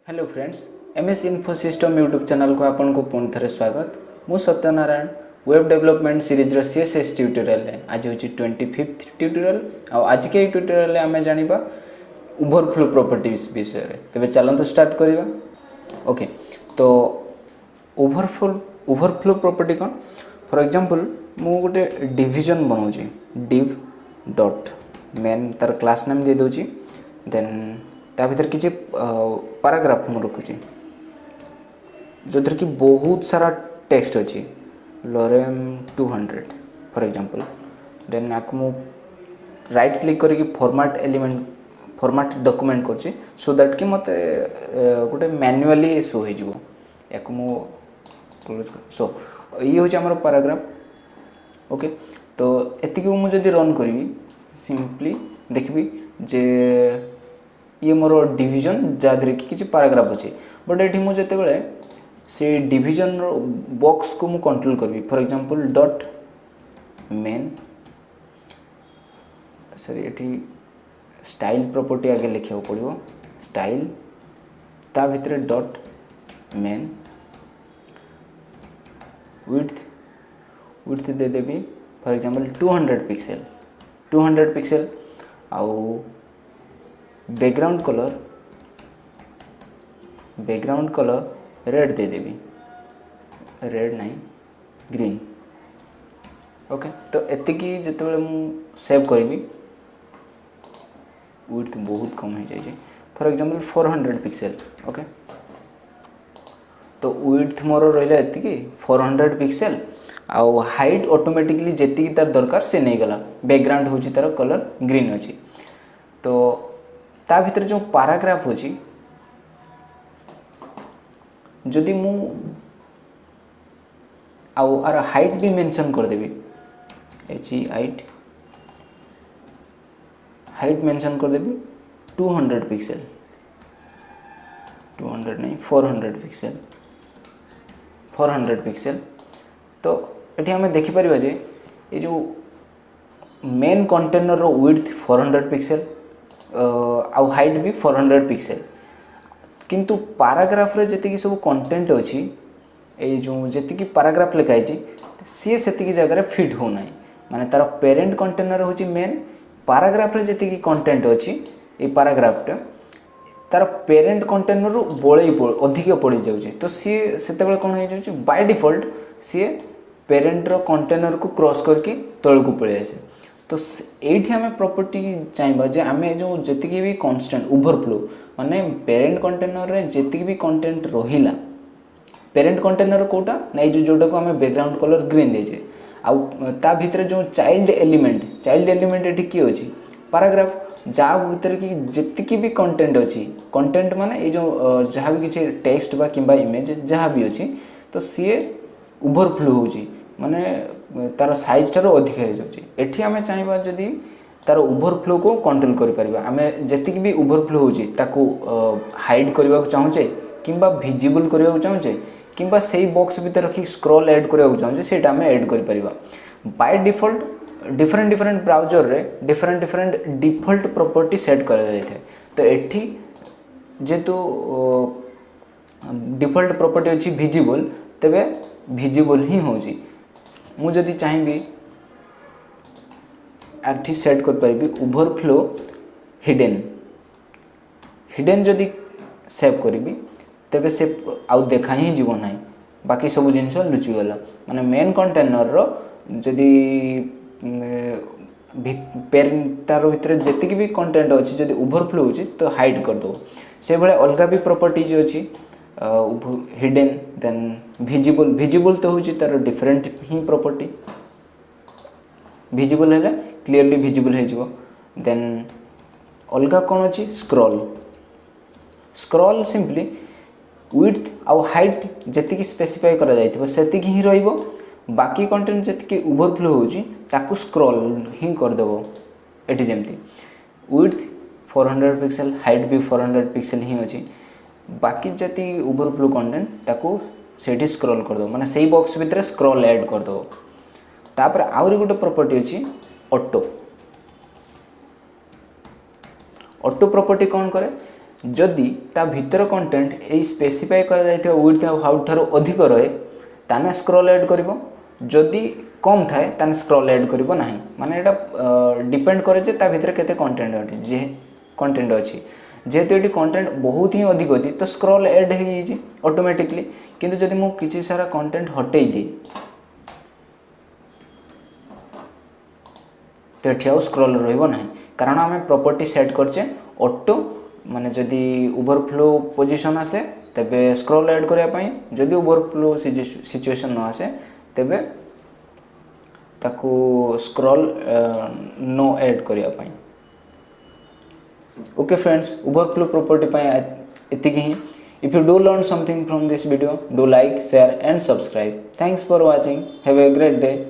Hello friends, MS info system YouTube channel को आपन को पुनः थे स्वागत। मु Satyanarayan web development series CSS tutorial आज हूँ 25th ट्यूटोरियल। आज के ट्यूटोरियल आम जाना ओवरफ्लो प्रॉपर्टीज विषय में। तेज चलते स्टार्ट करवा। ओके, तो ओवरफ्लो प्रॉपर्टी कौन? फॉर एग्जांपल मु गोटे डिविजन बनाऊँगी डिव डॉट मेन तार क्लास नेम दे दूँगी। देन ता भीतर किसी पैराग्राफ मु रखुची जो कि बहुत सारा टेक्स्ट अच्छी लोरेम 200 फॉर एग्जांपल। देन आपको मु राइट क्लिक करके फॉर्मेट एलिमेंट फॉर्मेट डॉक्यूमेंट करछि सो दैट कि मते गोटे मैन्युअली शो हो जिवो। याको मु क्लोज सो ये होछि हमर पैराग्राफ। ओके, तो एतिकी मु जदी रन करिवि सिंपली देखबि जे ये मोर डिविजन जहाँ कि किसी पैराग्राफ अच्छे। बट ये मुझे बेले से डिविजन बॉक्स को मु कंट्रोल करी। For example dot main sorry ये स्टाइल प्रॉपर्टी आगे लिखा पड़ो स्टाइल ता भितर dot main width they Devi for example 200 pixel आउ बैकग्राउंड कलर रेड दे देवी, रेड नहीं ग्रीन। ओके, तो एतिकी जिते मु सेव करी विड्थ बहुत कम हो जाए फॉर एग्जांपल 400 पिक्सेल। ओके, तो विड्थ मोर रहा एतिकी 400 पिक्सेल आउ हाइट ऑटोमेटिकली जेतिकी तार दरकार से नहीं गला। बैकग्राउंड होची तार कलर ग्रीन अच्छी। तो ता भीतर जो पैराग्राफ होची जदि मु आउ आर हाइट भी मेंशन कर देबी हाइट मेंशन कर देबी 200 पिक्सेल 200 नहीं 400 पिक्सेल। तो ये आम देखिपर जे ये जो मेन कंटेनर रो विड्थ 400 पिक्सेल आउ हाइट भी 400 पिक्सेल। किंतु पैराग्राफ रे जति सब कंटेंट अच्छी ये जो जी पैराग्राफ लिखाई सी से जगह फिट हो ना माने तार पेरेंट कंटेनर होची मेन। पैराग्राफ रे जति कंटेंट अच्छी ये पैराग्राफटा तार पेरेंट कंटेनर रु बड़े अधिक पड़ जाऊँगी। तो सी से कौन हो जाऊँ बाय डिफॉल्ट सी पेरेंट रो कंटेनर को क्रॉस करके तल को पड़े आसे। तो ये आम प्रॉपर्टी चाहिए जे आम जो जी भी कन्स्टेंट ओवरफ्लो माने पेरेंट कंटेनर रे जी भी कंटेंट रहिला पेरेंट कंटेनर कोटा ना जोटा को आम बैकग्राउंड कलर ग्रीन देजे आउ ता भितर जो चाइल्ड एलिमेंट ये किए अच्छी पैराग्राफ जहाँ भीतर कि जी भी कंटेंट अच्छी कंटेंट माने ये जो जहाँ भी किसी टेक्स्ट बा किंबा इमेज जहाँ भी अच्छी तो सी ओवरफ्लो होची माने तार साइज ठार अधिक हो जाए। आम चाहिए जदि तार ओवरफ्लो को कंट्रोल करें आम जी भी ओवरफ्लो हो हाइड करने को चाहूचे किंबा विजिबल करने को चाहूचे किंबा से बॉक्स भीतर रखी स्क्रॉल ऐड करने को चाहूचे से आम ऐड कर बाय डिफॉल्ट डिफरेंट ब्राउजर रे डिफरेंट डिफॉल्ट प्रॉपर्टी सेट कर जाए। तो एठी जेतु डिफॉल्ट प्रॉपर्टी अच्छी विजिबल तेबे विजिबल ही होची। मु जदि चाहिए आठी सेट कर पारिबी ओवरफ्लो हिडन जदि सेव करी तेबे से आउ देखा ही जीव ना बाकी सब जिनस लुचिगला माने मेन कंटेनर रो जदि तार भीतर जी भी कंटेंट अच्छी जदि ओवरफ्लो होची तो हाइड कर दो। से भाई अलग भी प्रॉपर्टीज अच्छी हिडन देन विजिबल तो होची तार डिफरेंट ही प्रॉपर्टी विजिबल है क्लीयरली विजिबल हो। देन अलग कौन अच्छी स्क्रॉल सिंपली विड्थ आउ हाइट जी स्पेसिफाई करा जाइथिबो सेतिकी ही रहिबो। बाकी कंटेंट जी ओवरफ्लो होची ताकू स्क्रॉल ही करदेव। ये जमती विड्थ 400 पिक्सेल हाइट भी 400 पिक्सेल ही अच्छी बाकी जति ओवरफ्लो कंटेंट ताकू सेठी स्क्रॉल करदो माने सही बॉक्स भीतर स्क्रॉल ऐड करदो। तापर आउरी गोटे प्रॉपर्टी अच्छी ऑटो प्रॉपर्टी कौन करे जदि ता भीतर कंटेंट ए स्पेसिफाई करा जाइथिबा विड्थ आ हाइट ठारो अधिक रहे ताने स्क्रॉल ऐड करिवो जदि कम थाए ताने स्क्रॉल ऐड करिवो नाही माने एटा डिपेंड करे जे ता भीतर केते कंटेंट अछि जे कंटेंट अछि जेहेतु ये कंटेंट बहुत ही अधिक अच्छी तो स्क्रॉल ऐड हो ऑटोमेटिकली किंतु जदि मु किछि सारा कंटेंट हटै दी तो ये स्क्रॉल रहिबो नाही कारण आम प्रॉपर्टी सेट करचे ऑटो माने जदि ओवरफ्लो पोजीशन आसे तेबे स्क्रॉल ऐड करिया पई जदि ओवरफ्लो सिचुएशन न आसे तेबे ताकू स्क्रॉल नो ऐड करिया पई Okay friends, overflow property पाए एतिकी ही. If you do learn something from this video, do like, share and subscribe. Thanks for watching. Have a great day.